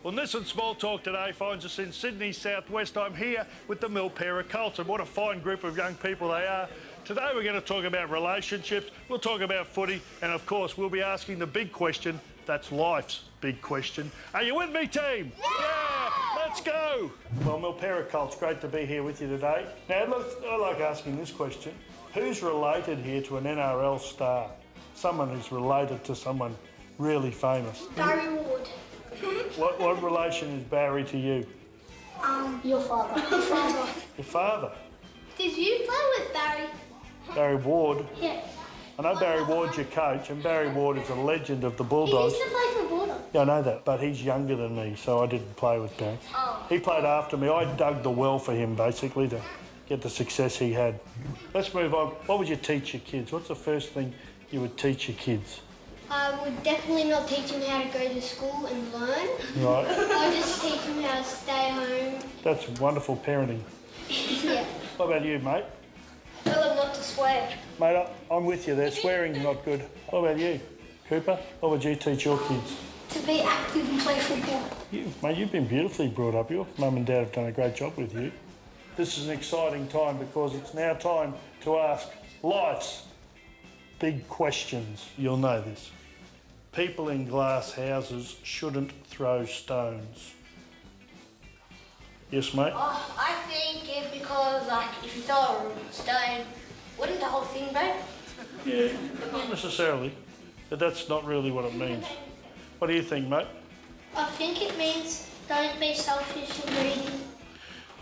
Well, Nissan Small Talk today finds us in Sydney southwest. I'm here with the Milperra Colts, and what a fine group of young people they are. Today we're going to talk about relationships, we'll talk about footy, and of course we'll be asking the big question, that's life's big question. Are you with me, team? Yeah! Let's go! Well, Milperra Colts, great to be here with you today. Now, look, I like asking this question. Who's related here to an NRL star? Someone who's related to someone really famous. Barry Ward. What relation is Barry to you? Your father. Your father. Your father? Did you play with Barry? Barry Ward? Yeah. I know Barry Ward's your coach, and Barry Ward is a legend of the Bulldogs. He used to play for Bulldogs. Yeah, I know that, but he's younger than me, so I didn't play with Barry. Oh. He played after me. I dug the well for him, basically, to get the success he had. Let's move on. What would you teach your kids? What's the first thing you would teach your kids? I would definitely not teach him how to go to school and learn. Right. I'd just teach him how to stay home. That's wonderful parenting. Yeah. What about you, mate? Tell him not to swear. Mate, I'm with you there. Swearing's not good. What about you, Cooper? What would you teach your kids? To be active and play football. Mate, you've been beautifully brought up. Your mum and dad have done a great job with you. This is an exciting time because it's now time to ask life's big questions. You'll know this. People in glass houses shouldn't throw stones. Yes, mate? Oh, I think it's because, if you throw a stone, wouldn't the whole thing break? Yeah, not necessarily. But that's not really what it means. What do you think, mate? I think it means don't be selfish and greedy.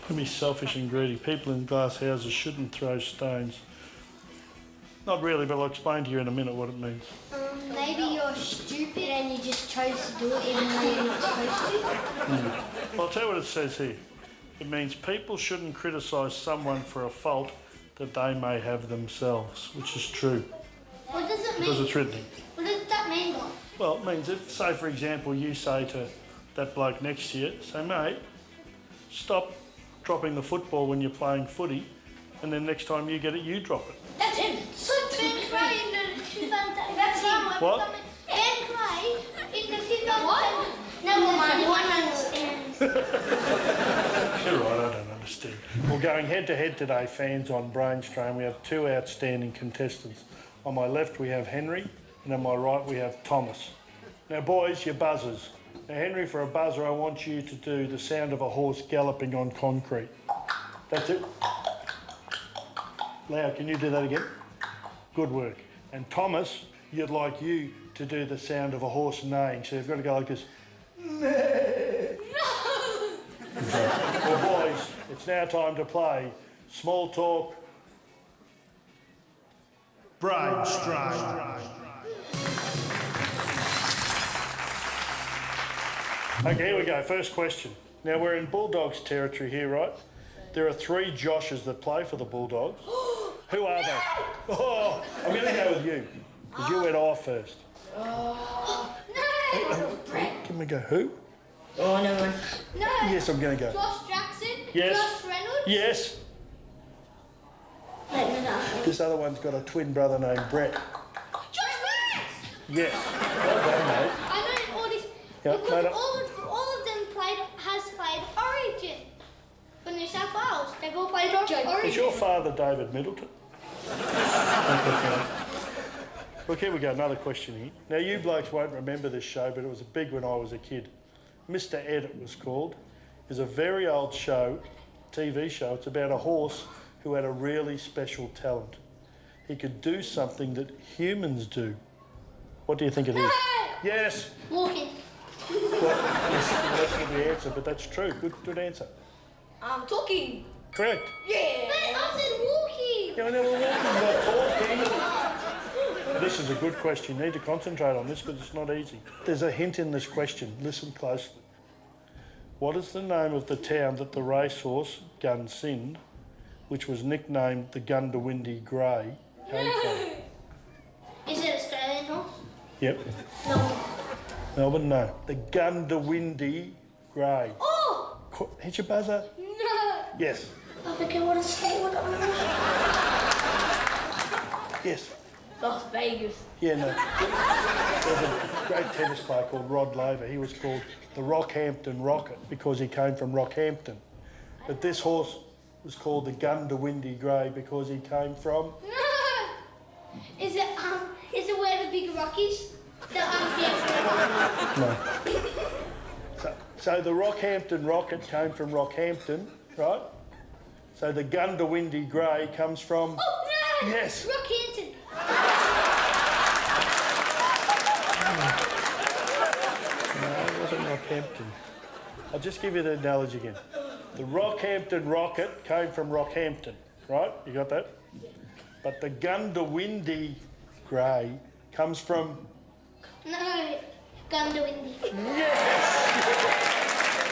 Don't be selfish and greedy. People in glass houses shouldn't throw stones. Not really, but I'll explain to you in a minute what it means. Maybe you're stupid and you just chose to do it even though you're not supposed to. Well, I'll tell you what it says here. It means people shouldn't criticise someone for a fault that they may have themselves, which is true. What does it mean? Because it's written. What does that mean, though? Well, it means if, say for example, you say to that bloke next to you, say, mate, stop dropping the football when you're playing footy, and then next time you get it, you drop it. That's him. So Ben Gray in the 2000. That's him. What? Ben Gray in the 2000. What? No, one understands. You're right, I don't understand. Well, going head-to-head today, fans on Brainstrain, we have two outstanding contestants. On my left, we have Henry, and on my right, we have Thomas. Now, boys, your buzzers. Now, Henry, for a buzzer, I want you to do the sound of a horse galloping on concrete. That's it. Loud, can you do that again? Good work. And Thomas, you'd like you to do the sound of a horse neighing. So you've got to go like this. Well, boys, it's now time to play Small Talk Brainstrain. Okay, here we go. First question. Now, we're in Bulldogs territory here, right? There are 3 Joshes that play for the Bulldogs. Who are they? Oh, I'm going to go with you, because you went off first. Can we go who? Oh, never mind. No. Yes, I'm going to go. Josh Jackson. Yes. Josh Reynolds. Yes. Let me know. This other one's got a twin brother named Brett. Josh Reynolds. Yes. Well done, mate. I know all this Yep, because mate. all of them has played Origin for New South Wales. They've all played Origin. Is your father David Middleton? Look, here we go, another question here. Now, you blokes won't remember this show, but it was big when I was a kid. Mr. Ed, it was called. It's a very old show, TV show. It's about a horse who had a really special talent. He could do something that humans do. What do you think it is? Yes. Walking. Well, yes, that's not the answer, but that's true. Good answer. Talking. Correct. Yeah. But I said walking. Yeah, I know we're walking, not talking. This is a good question. You need to concentrate on this because it's not easy. There's a hint in this question. Listen closely. What is the name of the town that the racehorse Gunsynd, which was nicknamed the Gundawindi Grey, came from? Is it Australian horse? Yep. No. Melbourne, no. The Gundawindi Grey. Oh! Hit your buzzer? No. Yes. I forget what it's called. Yes. Las Vegas. Yeah, no. great tennis player called Rod Laver. He was called the Rockhampton Rocket because he came from Rockhampton. But this horse was called the Gundawindi Grey because he came from... No! Is it where the big rock is? No. So the Rockhampton Rocket came from Rockhampton, right? So the Gundawindi Grey comes from... Oh, no! Yes. Rockhampton. No, it wasn't Rockhampton. I'll just give you the analogy again. The Rockhampton Rocket came from Rockhampton, right? You got that? But the Gundawindi Grey comes from... No, Gundawindi. Yes!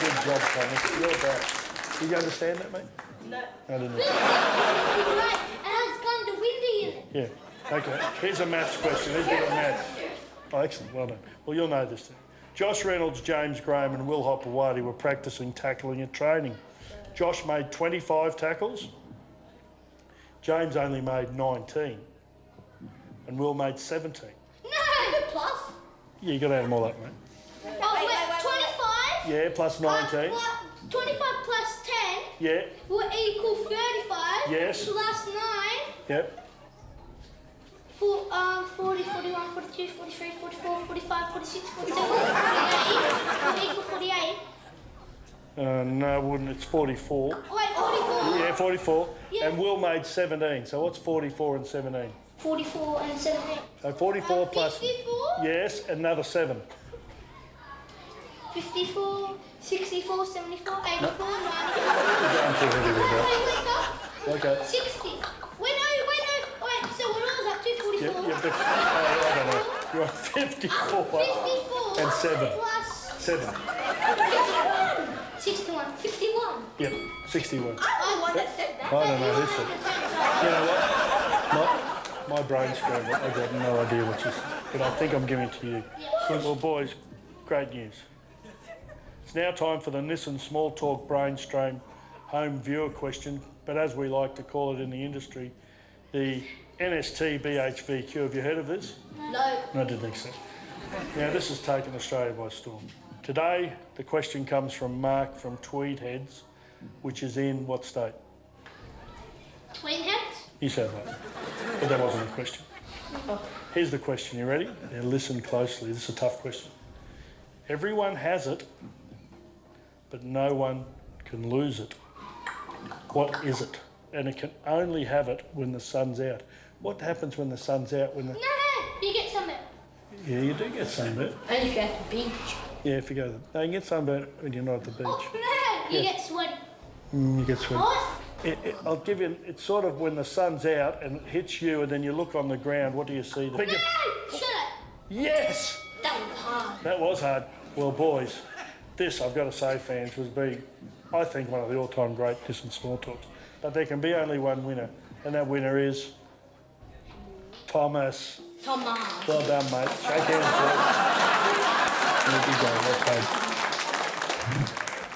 Good job, Thomas. You're back. Did you understand that, mate? No. I didn't. Right, it has Gundawindi in it. Yeah. Okay. Here's a maths question. Who's good at maths? Oh, excellent. Well done. Well, you'll know this thing. Josh Reynolds, James Graham and Will Hopewadi were practising tackling at training. Josh made 25 tackles. James only made 19. And Will made 17. No! Plus? Yeah, you got to add them all up, mate. Oh, wait, 25? Yeah, plus 19. 25 plus 10 Yeah. will equal 35. Yes. Plus 9. Yep. 40, 41, 42, 43, 44, 45, 46, 47, 48. Will equal 48. No, it wouldn't. It's 44. Wait, 44? Yeah, 44. Yeah. And Will made 17. So what's 44 and 17? 44 and 17. So 44 plus... 54? Yes, another 7. 54, 64, 74, 84, 94. You're going too heavy with that. Okay. 60. Wait, so what was that? 244? I don't know. You're on 54. 54. And 7. Plus 7. 61. 51. Yep, 61. I'm the one that said that. I don't know this one. You know what? My brain's scrambled. I've got no idea what you said. But I think I'm giving it to you. Well, boys, great news. It's now time for the Nissan Small Talk Brainstorm home viewer question, but as we like to call it in the industry, the NST BHVQ. Have you heard of this? No. No, I didn't think so. Now, this has taken Australia by storm. Today, the question comes from Mark from Tweed Heads, which is in what state? Twin heads? New South Wales. But that wasn't a question. Here's the question. You ready? Now listen closely. This is a tough question. Everyone has it, but no one can lose it. What is it? And it can only have it when the sun's out. What happens when the sun's out? When the... No, you get some of it. Yeah, you do get sunburnt. Only if you're at the beach. Yeah, if you go to the... No, you get sunburnt when you're not at the beach. Oh, no, you get sweaty. You get sweaty. What? I'll give you... It's sort of when the sun's out and it hits you and then you look on the ground, what do you see? No, shut up. Yes! That was hard. That was hard. Well, boys, this, I've got to say, fans, was being, I think, one of the all-time great Nissan Small Talks. But there can be only one winner, and that winner is Thomas. Thomas. Well done, mate. Shake hands, boys.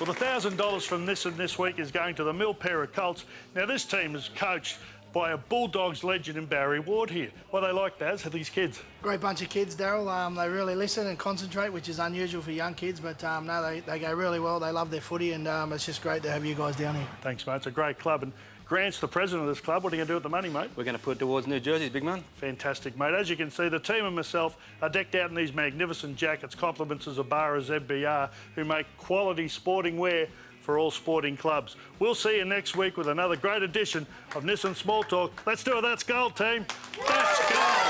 Well, the $1,000 from Nissan this week is going to the Milperra Colts. Now, this team is coached by a Bulldogs legend in Barry Ward here. What they like, Daz, are these kids? Great bunch of kids, Daryl. They really listen and concentrate, which is unusual for young kids, but no, they go really well. They love their footy, and it's just great to have you guys down here. Thanks, mate. It's a great club. And Grant's the president of this club. What are you going to do with the money, mate? We're going to put it towards new jerseys, big man. Fantastic, mate. As you can see, the team and myself are decked out in these magnificent jackets, compliments of Zabara ZBR, who make quality sporting wear for all sporting clubs. We'll see you next week with another great edition of Nissan Small Talk. Let's do it. That's gold, team. That's gold.